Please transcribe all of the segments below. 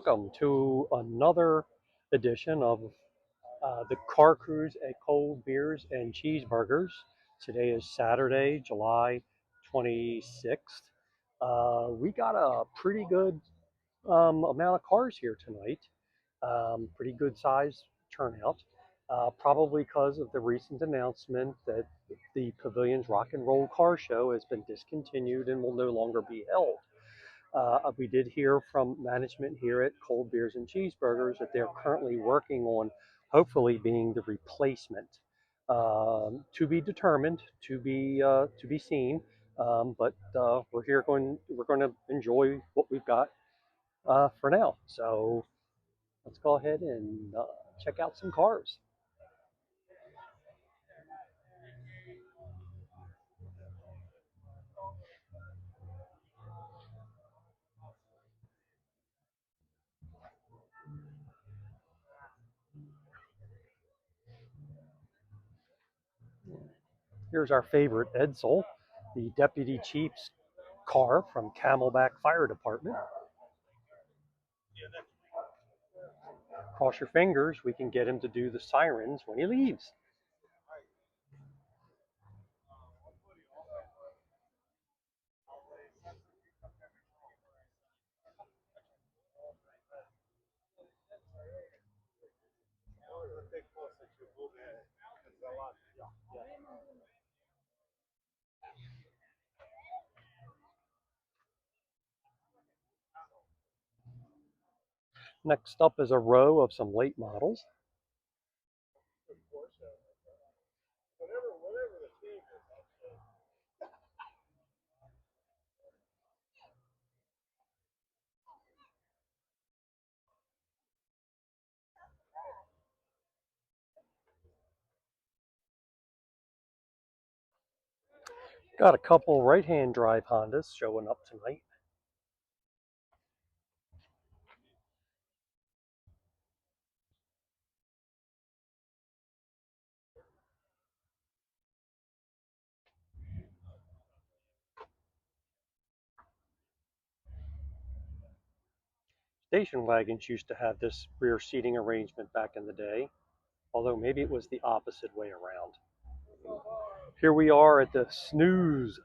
welcome to another edition of the Car Cruise at Cold Beers and Cheeseburgers. Today is Saturday, July 26th. We got a pretty good amount of cars here tonight. Pretty good size turnout. Probably because of the recent announcement that the Pavilions Rock and Roll Car Show has been discontinued and will no longer be held. We did hear from management here at Cold Beers and Cheeseburgers that they're currently working on hopefully being the replacement. To be determined, to be seen. But we're going to enjoy what we've got for now. So let's go ahead and check out some cars. Here's our favorite Edsel, the Deputy Chief's car from Camelback Fire Department. Cross your fingers, we can get him to do the sirens when he leaves. Next up is a row of some late models. Got a couple right-hand drive Hondas showing up tonight. Station wagons used to have this rear seating arrangement back in the day, although maybe it was the opposite way around. Here we are at the snooze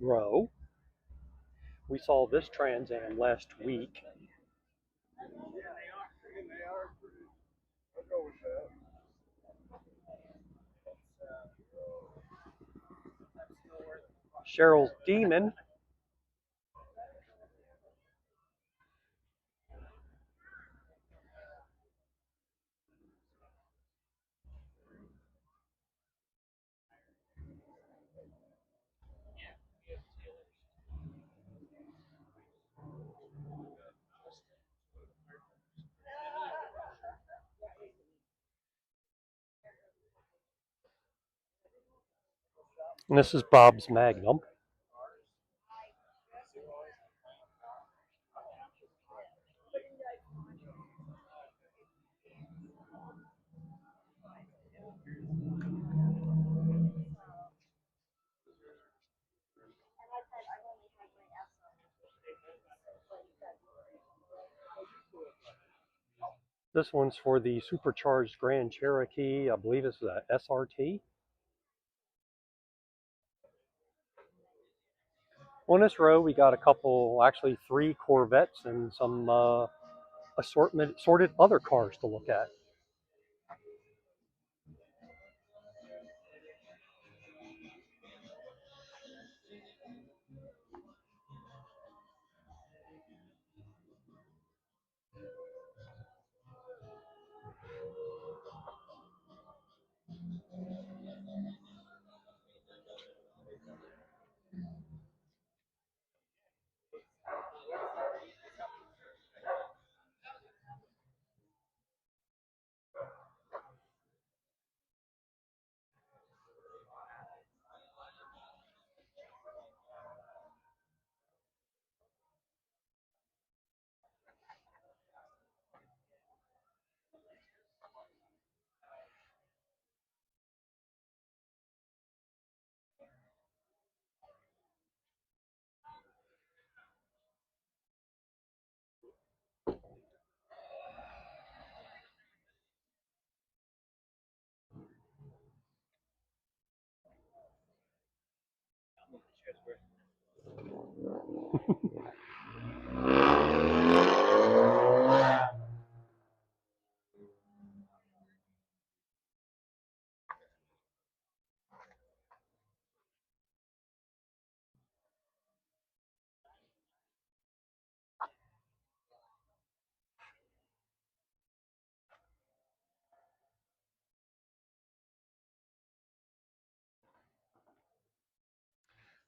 row. We saw this Trans Am last week. Cheryl's Demon. And this is Bob's Magnum. This one's for the supercharged Grand Cherokee. I believe it's a SRT. On this row, we got a couple, actually 3 Corvettes and some assorted other cars to look at.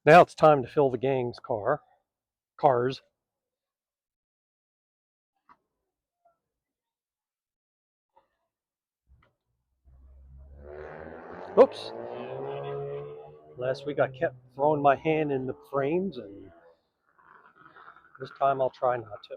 Now it's time to fill the gang's cars. Oops. Last week I kept throwing my hand in the frames, and this time I'll try not to.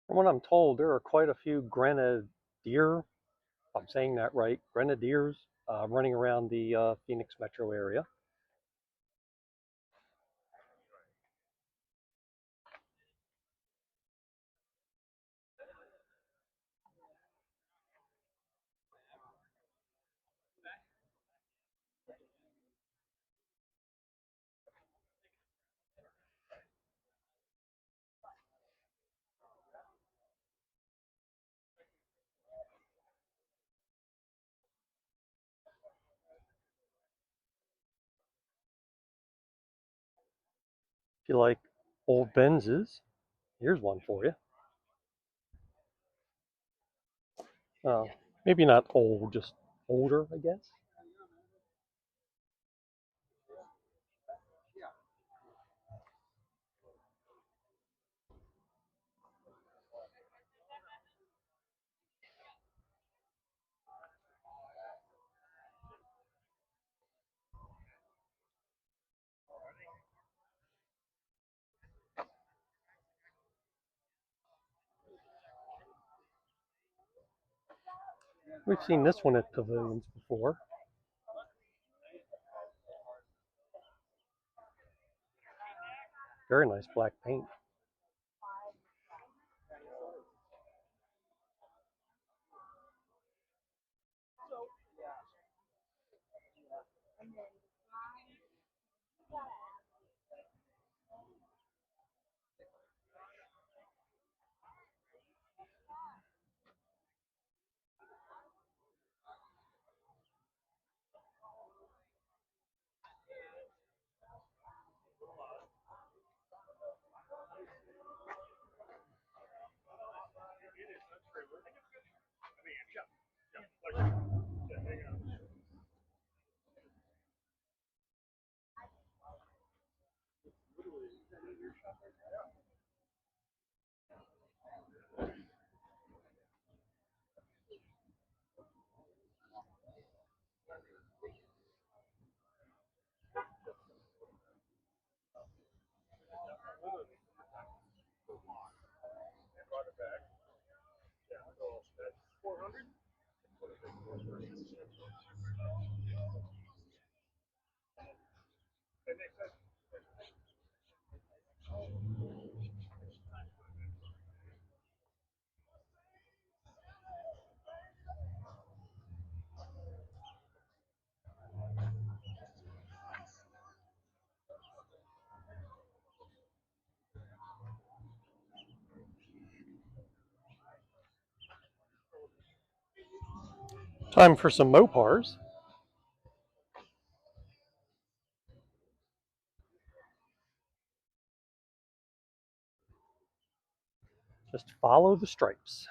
From what I'm told, there are quite a few grenadier, if I'm saying that right, grenadiers running around the Phoenix metro area. If you like old Benzes, here's one for you. Uh, Maybe not old, just older, I guess. We've seen this one at Pavilions before. Very nice black paint. Time for some Mopars. Just follow the stripes.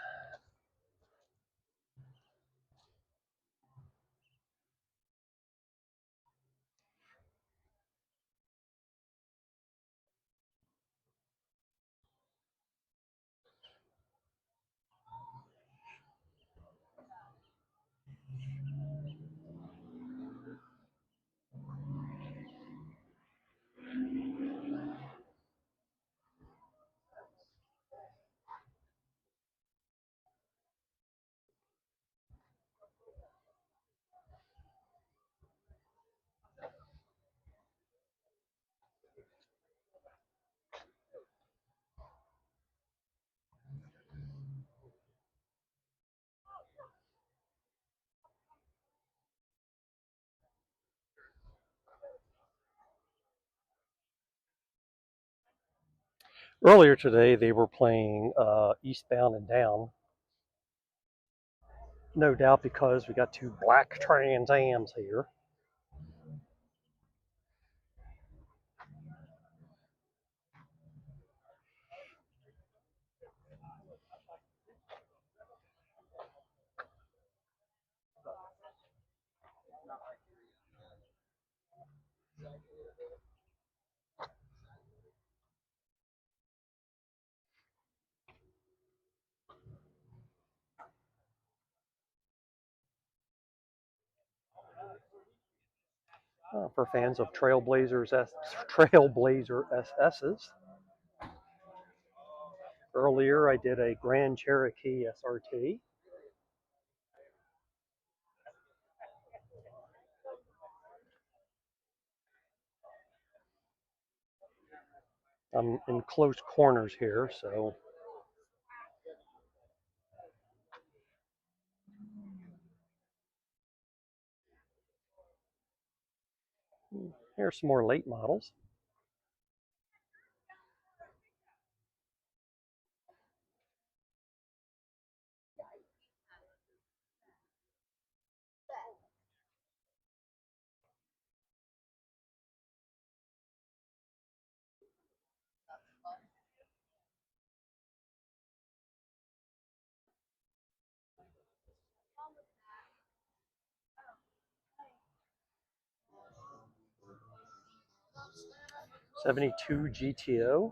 Earlier today, they were playing Eastbound and Down. No doubt because we got two black Trans Ams here. For fans of Trailblazer SS's. Earlier, I did a Grand Cherokee SRT. I'm in close corners here, so here's some more late models. '72 GTO.